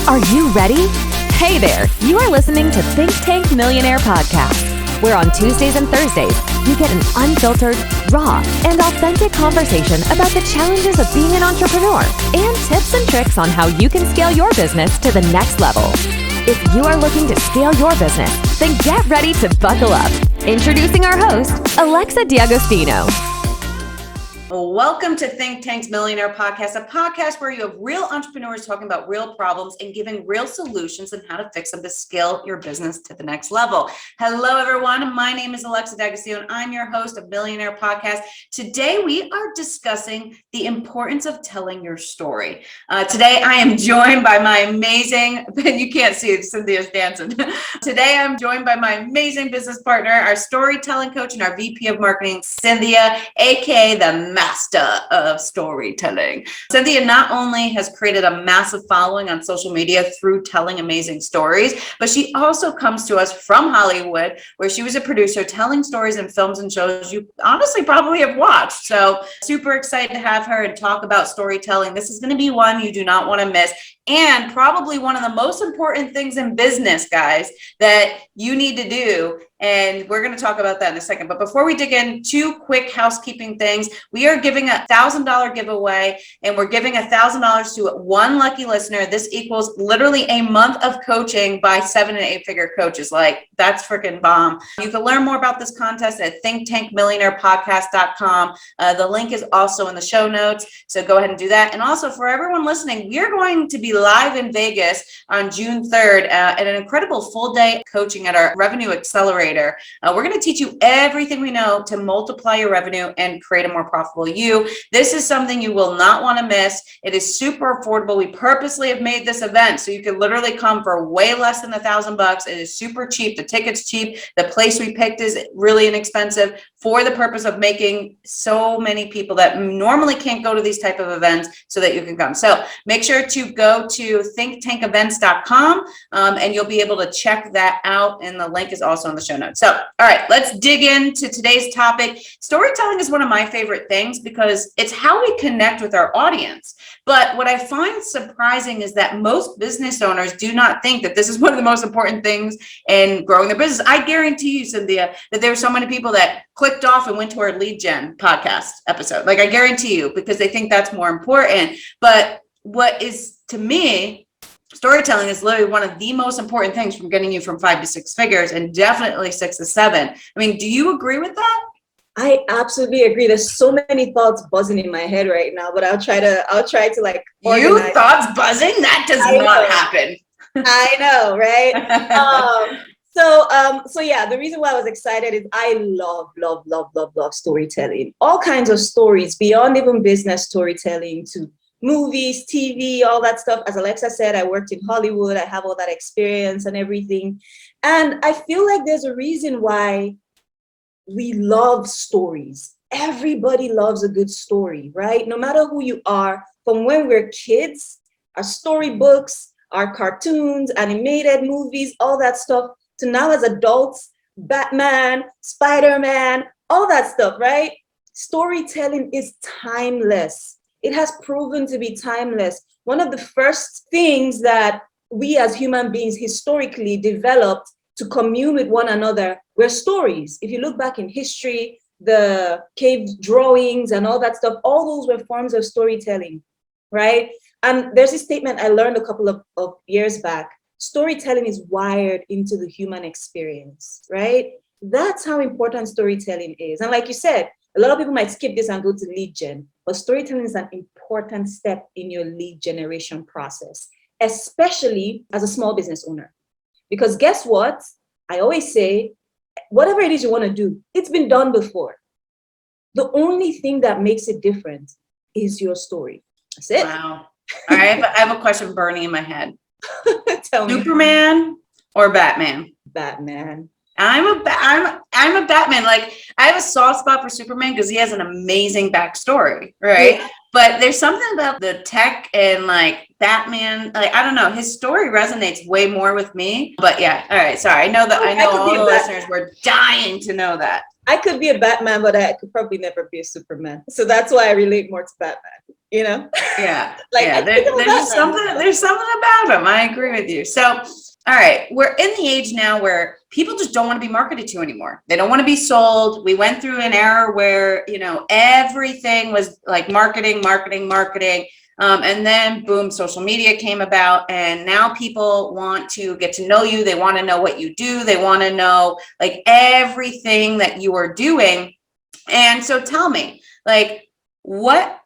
Are you ready? Hey there, you are listening to Thynktank Millionaire Podcast, where on Tuesdays and Thursdays, you get an unfiltered, raw, and authentic conversation about the challenges of being an entrepreneur and tips and tricks on how you can scale your business to the next level. If you are looking to scale your business, then get ready to buckle up. Introducing our host, Alexa D'Agostino. Welcome to Thynktank's Millionaire Podcast, a podcast where you have real entrepreneurs talking about real problems and giving real solutions on how to fix them to scale your business to the next level. Hello, everyone. My name is Alexa D'Agostino, and I'm your host of Millionaire Podcast. Today, we are discussing the importance of telling your story. Today, I am joined by my amazing, you can't see it, Cynthia's dancing. Today, I'm joined by my amazing business partner, our storytelling coach, and our VP of Marketing, Cynthia, aka the master of storytelling. Cynthia not only has created a massive following on social media through telling amazing stories, but she also comes to us from Hollywood, where she was a producer telling stories in films and shows you honestly probably have watched. So super excited to have her and talk about storytelling. This is going to be one you do not want to miss, and probably one of the most important things in business, guys, that you need to do. And we're going to talk about that in a second. But before we dig in, two quick housekeeping things. We are giving a $1,000 giveaway, and we're giving $1,000 to one lucky listener. This equals literally a month of coaching by 7- and 8-figure coaches. Like, that's freaking bomb. You can learn more about this contest at ThynktankMillionairePodcast.com. The link is also in the show notes. So go ahead and do that. And also for everyone listening, we are going to be live in Vegas on June 3rd at an incredible full day coaching at our Revenue Accelerator. We're going to teach you everything we know to multiply your revenue and create a more profitable you. This is something you will not want to miss. It is super affordable. We purposely have made this event so you can literally come for way less than $1,000. It is super cheap. The ticket's cheap. The place we picked is really inexpensive for the purpose of making so many people that normally can't go to these type of events so that you can come. So make sure to go to thinktankevents.com and you'll be able to check that out. And the link is also in the show notes. So, all right, let's dig into today's topic. Storytelling is one of my favorite things because it's how we connect with our audience. But what I find surprising is that most business owners do not think that this is one of the most important things in growing their business. I guarantee you, Cynthia, that there are so many people that clicked off and went to our lead gen podcast episode. Like, I guarantee you, because they think that's more important. But what is, to me, storytelling is literally one of the most important things from getting you from 5 to 6 figures, and definitely 6 to 7. I mean, do you agree with that? I absolutely agree. There's so many thoughts buzzing in my head right now, but I'll try to like organize. You thoughts buzzing? That does not happen. I know, right? So yeah, the reason why I was excited is I love storytelling. All kinds of stories beyond even business storytelling to movies, TV, all that stuff. As Alexa said, I worked in Hollywood. I have all that experience and everything. And I feel like there's a reason why we love stories. Everybody loves a good story, right? No matter who you are, from when we're kids, our storybooks, our cartoons, animated movies, all that stuff, to now as adults, Batman, Spider-Man, all that stuff, right? Storytelling is timeless. It has proven to be timeless. One of the first things that we as human beings historically developed to commune with one another were stories. If you look back in history, the cave drawings and all that stuff, all those were forms of storytelling, right? And there's this statement I learned a couple of years back. Storytelling is wired into the human experience, right? That's how important storytelling is. And like you said, a lot of people might skip this and go to lead gen, but storytelling is an important step in your lead generation process, especially as a small business owner. Because guess what? I always say, whatever it is you want to do, it's been done before. The only thing that makes it different is your story. That's it. Wow. All right, I have a question burning in my head. Tell me. Superman or Batman? Batman. I'm a Batman. Like I have a soft spot for Superman because he has an amazing backstory, right? Yeah. But there's something about the tech and like Batman, like I don't know, his story resonates way more with me. But yeah, all right, sorry. I know all the listeners were dying to know that. I could be a Batman, but I could probably never be a Superman. So that's why I relate more to Batman. You know? Yeah. Like yeah, there's something about him. I agree with you. So all right, we're in the age now where people just don't want to be marketed to anymore. They don't want to be sold. We went through an era where, you know, everything was like marketing. And then boom, social media came about, and now people want to get to know you. They want to know what you do. They want to know like everything that you are doing. And so tell me, like,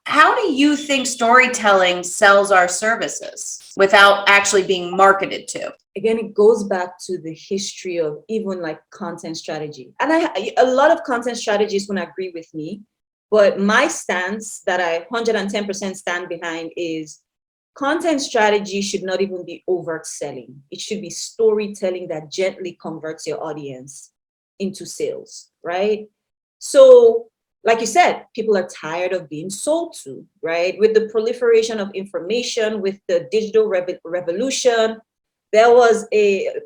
how do you think storytelling sells our services without actually being marketed to? Again, it goes back to the history of even like content strategy. And a lot of content strategists won't agree with me, but my stance that I 110% stand behind is content strategy should not even be overt selling. It should be storytelling that gently converts your audience into sales, right? So like you said, people are tired of being sold to, right? With the proliferation of information, with the digital revolution,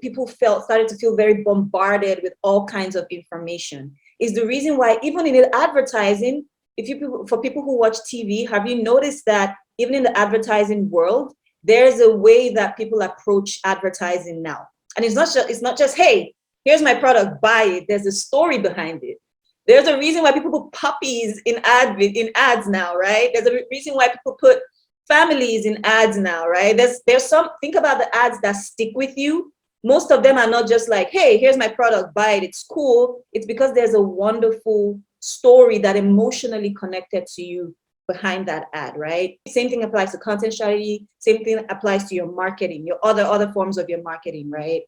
people started to feel very bombarded with all kinds of information. Is the reason why even in advertising, for people who watch TV, have you noticed that even in the advertising world, there's a way that people approach advertising now? And it's not just, hey, here's my product, buy it. There's a story behind it. There's a reason why people put puppies in ads now, right? There's a reason why people put families in ads now, right? Think about the ads that stick with you. Most of them are not just like, hey, here's my product, buy it, it's cool. It's because there's a wonderful story that emotionally connected to you behind that ad, right? Same thing applies to content strategy. Same thing applies to your marketing, your other forms of your marketing, right?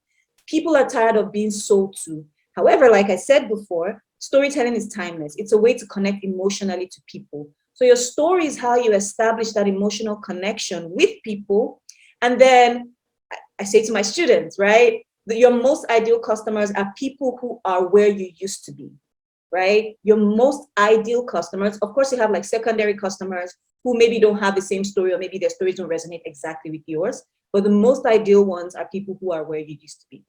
People are tired of being sold to. However, like I said before, storytelling is timeless. It's a way to connect emotionally to people. So your story is how you establish that emotional connection with people. And then I say to my students, right, that your most ideal customers are people who are where you used to be, right? Your most ideal customers, of course, you have like secondary customers who maybe don't have the same story, or maybe their stories don't resonate exactly with yours. But the most ideal ones are people who are where you used to be.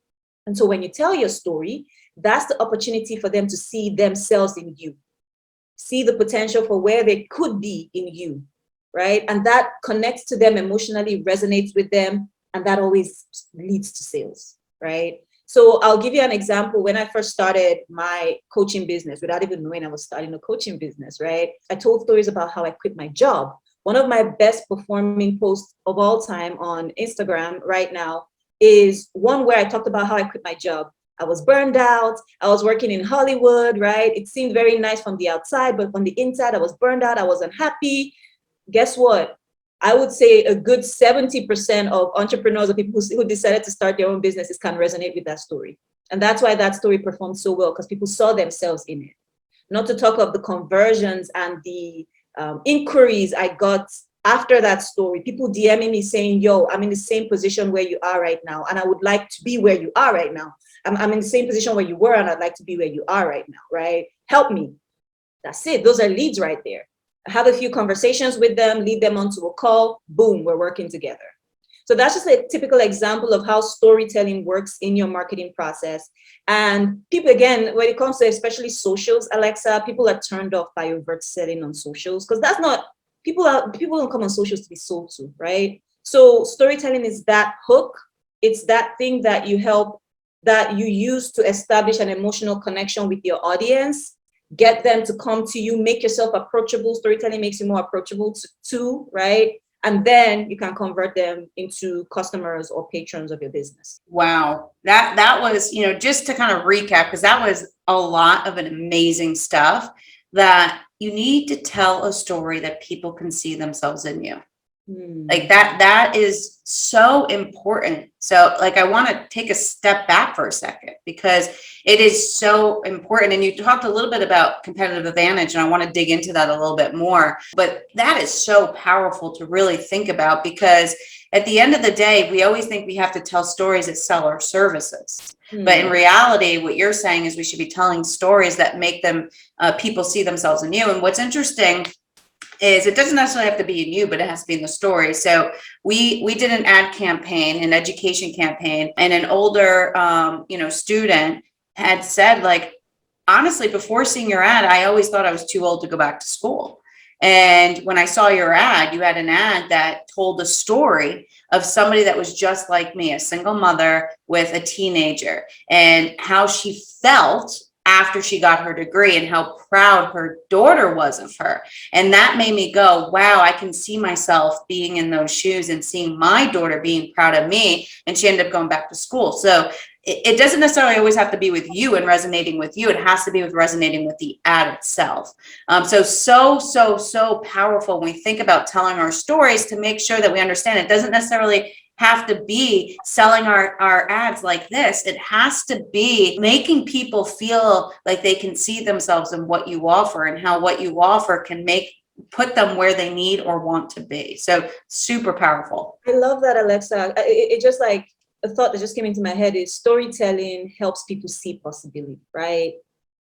And so when you tell your story, that's the opportunity for them to see themselves in you, see the potential for where they could be in you, right? And that connects to them emotionally, resonates with them, and that always leads to sales, right? So I'll give you an example. When I first started my coaching business, without even knowing I was starting a coaching business, right? I told stories about how I quit my job. One of my best performing posts of all time on Instagram right now is one where I talked about how I quit my job. I was burned out. I was working in Hollywood, right? It seemed very nice from the outside, but on the inside, I was burned out. I was unhappy. Guess what? I would say a good 70% of entrepreneurs or people who decided to start their own businesses can resonate with that story. And that's why that story performed so well, because people saw themselves in it. Not to talk of the conversions and the inquiries I got after that story, people DMing me saying, yo, I'm in the same position where you are right now, and I would like to be where you are right now. I'm in the same position where you were, and I'd like to be where you are right now, right? Help me. That's it. Those are leads right there. I have a few conversations with them, lead them onto a call, boom, we're working together. So that's just a typical example of how storytelling works in your marketing process. And people, again, when it comes to especially socials, Alexa, people are turned off by overt selling on socials, because that's not, people don't come on socials to be sold to, right? So storytelling is that hook. It's that thing that you use to establish an emotional connection with your audience, get them to come to you, make yourself approachable. Storytelling makes you more approachable too, right? And then you can convert them into customers or patrons of your business. Wow. That was, just to kind of recap, because that was a lot of an amazing stuff, that you need to tell a story that people can see themselves in you. Like that is so important. So like, I want to take a step back for a second, because it is so important. And you talked a little bit about competitive advantage, and I want to dig into that a little bit more, but that is so powerful to really think about, because at the end of the day, we always think we have to tell stories that sell our services. Hmm. But in reality, what you're saying is we should be telling stories that make them, people see themselves in you. And what's interesting is it doesn't necessarily have to be in you, but it has to be in the story. So we did an ad campaign, an education campaign, and an older, student had said, like, honestly, before seeing your ad, I always thought I was too old to go back to school. And when I saw your ad, you had an ad that told a story of somebody that was just like me, a single mother with a teenager, and how she felt after she got her degree and how proud her daughter was of her. And that made me go, wow, I can see myself being in those shoes and seeing my daughter being proud of me. And she ended up going back to school. So it doesn't necessarily always have to be with you and resonating with you. It has to be with resonating with the ad itself. So powerful when we think about telling our stories, to make sure that we understand it doesn't necessarily have to be selling our ads like this. It has to be making people feel like they can see themselves in what you offer, and how what you offer can put them where they need or want to be. So super powerful. I love that, Alexa. It just like, a thought that just came into my head is storytelling helps people see possibility, right?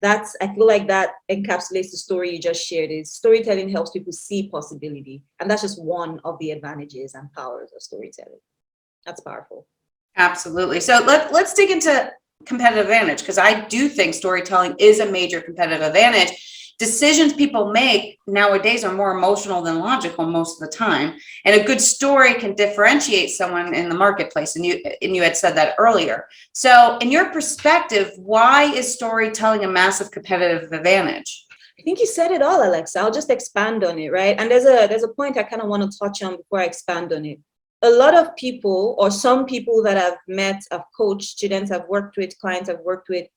I feel like that encapsulates the story you just shared. Is storytelling helps people see possibility. And that's just one of the advantages and powers of storytelling. That's powerful. Absolutely. So let's dig into competitive advantage, because I do think storytelling is a major competitive advantage. Decisions people make nowadays are more emotional than logical most of the time. And a good story can differentiate someone in the marketplace. And you had said that earlier. So in your perspective, why is storytelling a massive competitive advantage? I think you said it all, Alexa. I'll just expand on it, right? And there's a point I kind of want to touch on before I expand on it. A lot of people, or some people that I've met, I've coached, students I've worked with, clients I've worked with,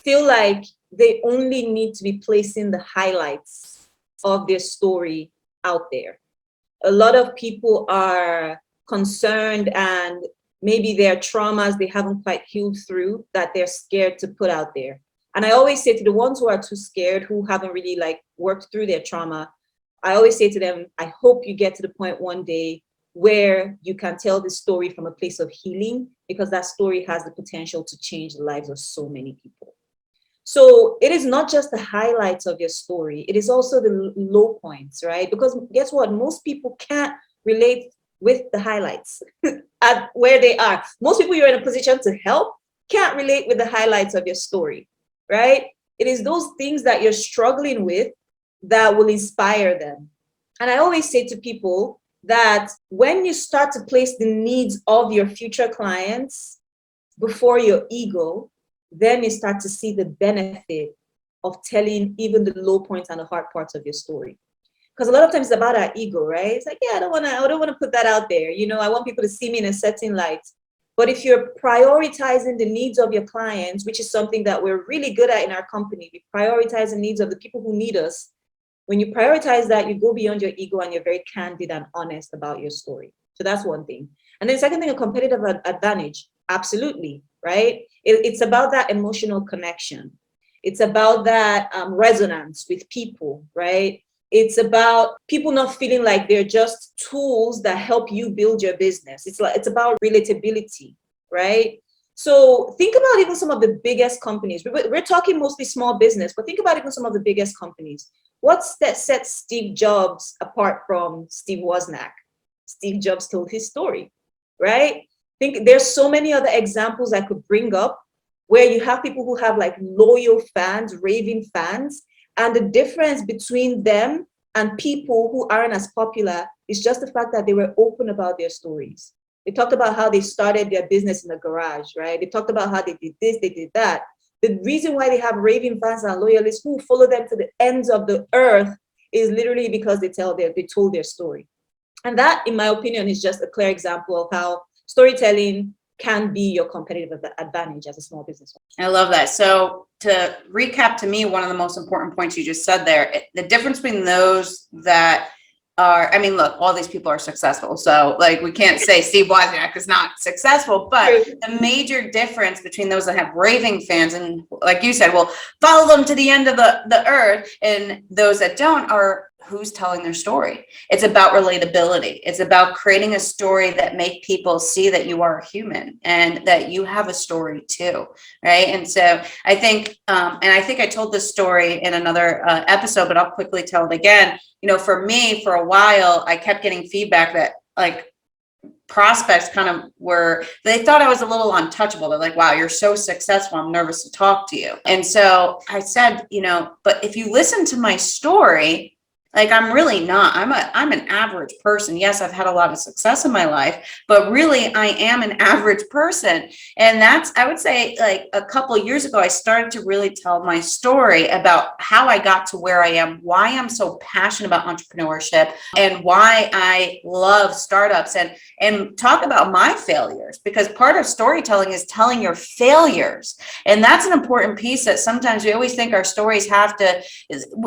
feel like they only need to be placing the highlights of their story out there. A lot of people are concerned, and maybe their traumas they haven't quite healed through, that they're scared to put out there. And I always say to the ones who are too scared, who haven't really worked through their trauma, I always say to them, I hope you get to the point one day where you can tell this story from a place of healing, because that story has the potential to change the lives of so many people. So it is not just the highlights of your story, it is also the low points, right? Because guess what? Most people can't relate with the highlights at where they are. Most people you're in a position to help can't relate with the highlights of your story, right? It is those things that you're struggling with that will inspire them. And I always say to people that when you start to place the needs of your future clients before your ego, then you start to see the benefit of telling even the low points and the hard parts of your story. Because a lot of times it's about our ego, right? It's like, yeah, I don't want to put that out there. I want people to see me in a certain light. But if you're prioritizing the needs of your clients, which is something that we're really good at in our company, we prioritize the needs of the people who need us. When you prioritize that, you go beyond your ego and you're very candid and honest about your story. So that's one thing. And then the second thing, a competitive advantage. Absolutely, right? It's about that emotional connection. It's about that resonance with people, right? It's about people not feeling like they're just tools that help you build your business. It's about relatability, right? So think about even some of the biggest companies. We're talking mostly small business, but think about even some of the biggest companies. What's that sets Steve Jobs apart from Steve Wozniak? Steve Jobs told his story, right? Think there's so many other examples I could bring up where you have people who have loyal fans, raving fans, and the difference between them and people who aren't as popular is just the fact that they were open about their stories. They talked about how they started their business in the garage, right? They talked about how they did this, they did that. The reason why they have raving fans and loyalists who follow them to the ends of the earth is literally because they told their story. And that, in my opinion, is just a clear example of how storytelling can be your competitive advantage as a small business owner. I love that. So to recap, to me, one of the most important points you just said there, the difference between those that are, look, all these people are successful. So we can't say Steve Wozniak is not successful, but the major difference between those that have raving fans and, like you said, will follow them to the end of the earth, and those that don't are who's telling their story. It's about relatability. It's about creating a story that make people see that you are a human and that you have a story too, right? And so I think, and I think I told this story in another episode, but I'll quickly tell it again. You know, for me, for a while, I kept getting feedback that like prospects kind of they thought I was a little untouchable. They're like, wow, you're so successful. I'm nervous to talk to you. And so I said, you know, but if you listen to my story, like I'm really not, I'm an average person. Yes, I've had a lot of success in my life, but really I am an average person. And that's, I would say like a couple of years ago, I started to really tell my story about how I got to where I am, why I'm so passionate about entrepreneurship and why I love startups and talk about my failures, because part of storytelling is telling your failures. And that's an important piece that sometimes we always think our stories have to,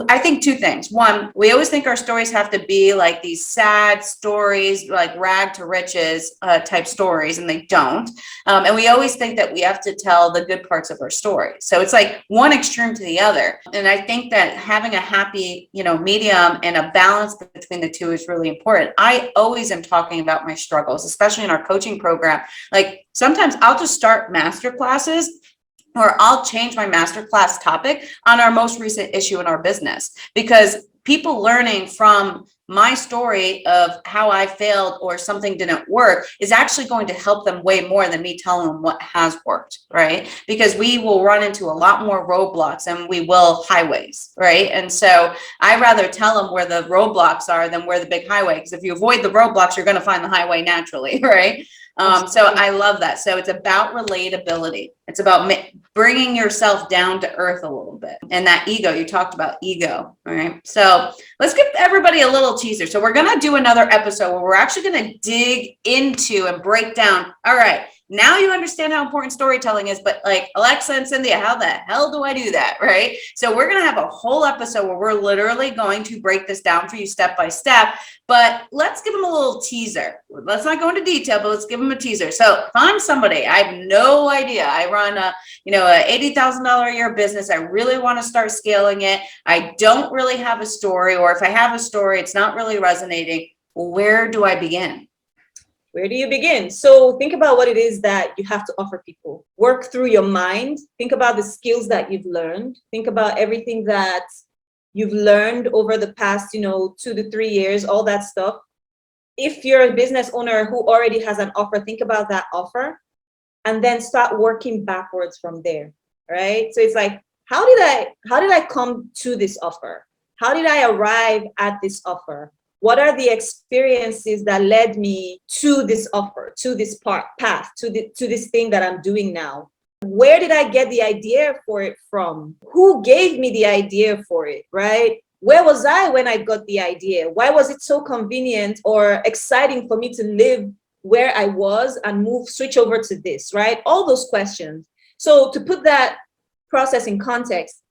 I think two things. One, we always think our stories have to be like these sad stories, like rag to riches type stories, and they don't. And we always think that we have to tell the good parts of our story. So it's like one extreme to the other. And I think that having a happy, you know, medium and a balance between the two is really important. I always am talking about my struggles, especially in our coaching program. Like sometimes I'll just start master classes, or I'll change my masterclass topic on our most recent issue in our business, because people learning from my story of how I failed or something didn't work is actually going to help them way more than me telling them what has worked, right? Because we will run into a lot more roadblocks than we will highways, right? And so I rather tell them where the roadblocks are than where the big highway, because if you avoid the roadblocks, you're going to find the highway naturally, right? So I love that. So it's about relatability. It's about bringing yourself down to earth a little bit. And that ego, you talked about ego, all right? So let's give everybody a little teaser. So we're going to do another episode where we're actually going to dig into and break down, all right, now you understand how important storytelling is, but like Alexa and Cynthia, how the hell do I do that, right? So we're going to have a whole episode where we're literally going to break this down for you step by step, but let's give them a little teaser. Let's not go into detail, but let's give them a teaser. So if I'm somebody, I have no idea. I run a $80,000 a year business. I really want to start scaling it. I don't really have a story, or if I have a story, it's not really resonating. Well, where do I begin? Where do you begin? So think about what it is that you have to offer people. Work through your mind. Think about the skills that you've learned. Think about everything that you've learned over the past, 2 to 3 years, all that stuff. If you're a business owner who already has an offer, think about that offer and then start working backwards from there, right? So it's like, how did I come to this offer? How did I arrive at this offer? What are the experiences that led me to this offer, to this path, to this thing that I'm doing now? Where did I get the idea for it from? Who gave me the idea for it, right? Where was I when I got the idea? Why was it so convenient or exciting for me to live where I was and switch over to this, right? All those questions. So to put that process in context,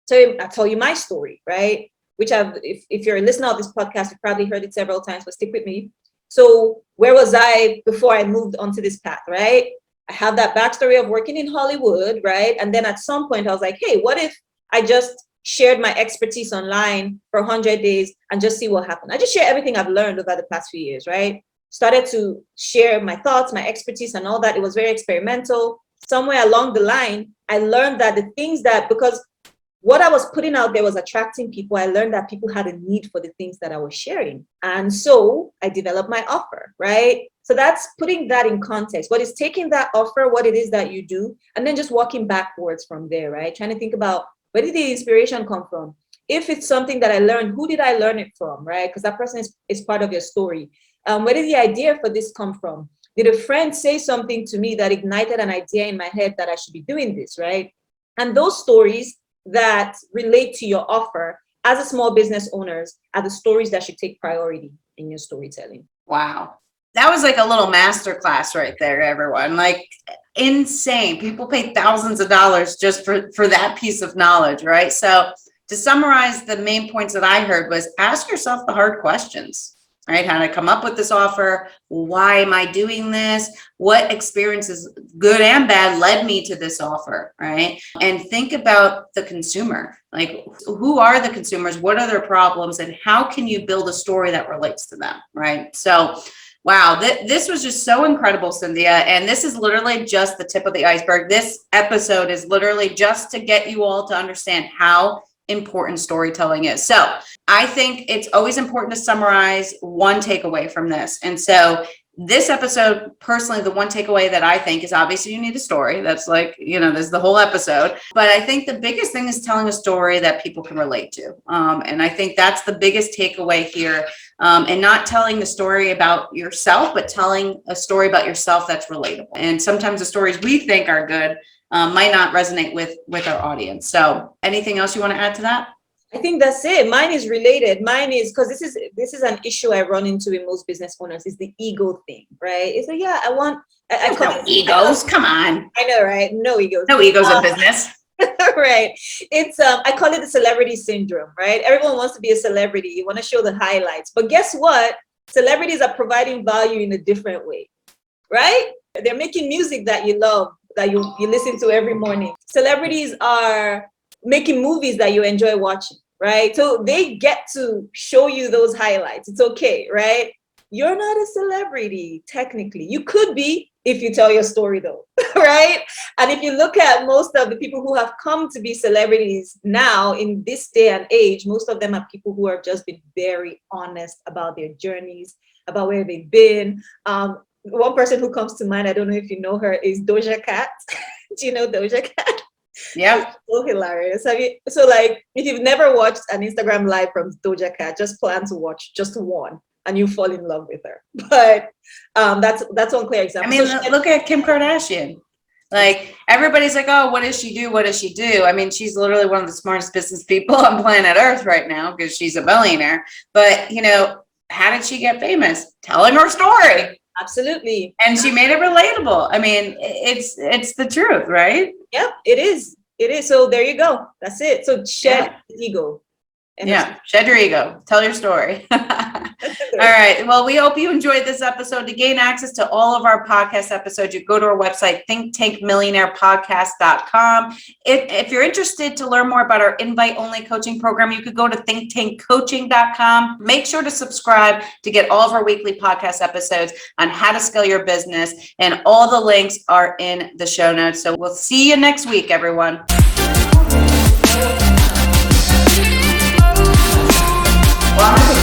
so I'll tell you my story, right? Which if you're a listener of this podcast, you've probably heard it several times, but stick with me. So where was I before I moved onto this path, right? I have that backstory of working in Hollywood, right? And then at some point I was like, hey, what if I just shared my expertise online for 100 days and just see what happened? I just share everything I've learned over the past few years, right? Started to share my thoughts, my expertise and all that. It was very experimental. Somewhere along the line, I learned that the things that, because what I was putting out there was attracting people, I learned that people had a need for the things that I was sharing. And so I developed my offer, right? So that's putting that in context. But it's taking that offer, what it is that you do, and then just walking backwards from there, right? Trying to think about, where did the inspiration come from? If it's something that I learned, who did I learn it from, right? Because that person is part of your story. Where did the idea for this come from? Did a friend say something to me that ignited an idea in my head that I should be doing this, right? And those stories that relate to your offer as a small business owners are the stories that should take priority in your storytelling. Wow. That was like a little masterclass right there, everyone. Like insane. People pay thousands of dollars just for that piece of knowledge, right? So to summarize, the main points that I heard was ask yourself the hard questions. right? How did I come up with this offer? Why am I doing this? What experiences, good and bad, led me to this offer, right? And think about the consumer. Like, who are the consumers? What are their problems? And how can you build a story that relates to them, right? So, wow, this was just so incredible, Cynthia. And this is literally just the tip of the iceberg. This episode is literally just to get you all to understand how important storytelling is. So I think it's always important to summarize one takeaway from this. And so this episode, personally, the one takeaway that I think is obviously you need a story. That's like, this is the whole episode. But I think the biggest thing is telling a story that people can relate to. And I think that's the biggest takeaway here. And not telling the story about yourself, but telling a story about yourself that's relatable. And sometimes the stories we think are good might not resonate with our audience. So anything else you want to add to that? I think that's it. Mine is related. Mine is because this is an issue I run into in most business owners, is the ego thing, right? It's like, yeah, I call no egos. Come on. I know, right? No egos. No egos in business. Right. It's I call it the celebrity syndrome, right? Everyone wants to be a celebrity. You want to show the highlights. But guess what? Celebrities are providing value in a different way, right? They're making music that you love, that you listen to every morning. Celebrities are making movies that you enjoy watching, right? So they get to show you those highlights. It's okay, right? You're not a celebrity, technically. You could be if you tell your story, though, right? And if you look at most of the people who have come to be celebrities now in this day and age, most of them are people who have just been very honest about their journeys, about where they've been. One person who comes to mind, I don't know if you know her, is Doja Cat. Do you know Doja Cat? Yeah. So hilarious. So like, if you've never watched an Instagram live from Doja Cat, just plan to watch just one and you fall in love with her. But that's one clear example. I mean, look at Kim Kardashian. Like, everybody's like, oh, what does she do? What does she do? I mean, she's literally one of the smartest business people on planet Earth right now because she's a billionaire. But, how did she get famous? Telling her story. Absolutely. And she made it relatable. I mean, it's the truth, right? Yep, it is. It is. So there you go. That's it. So shed ego. Shed your ego. Tell your story. All right. Well, we hope you enjoyed this episode. To gain access to all of our podcast episodes, you go to our website, ThynktankMillionairePodcast.com. If you're interested to learn more about our invite-only coaching program, you could go to ThinktankCoaching.com. Make sure to subscribe to get all of our weekly podcast episodes on how to scale your business. And all the links are in the show notes. So we'll see you next week, everyone. Well,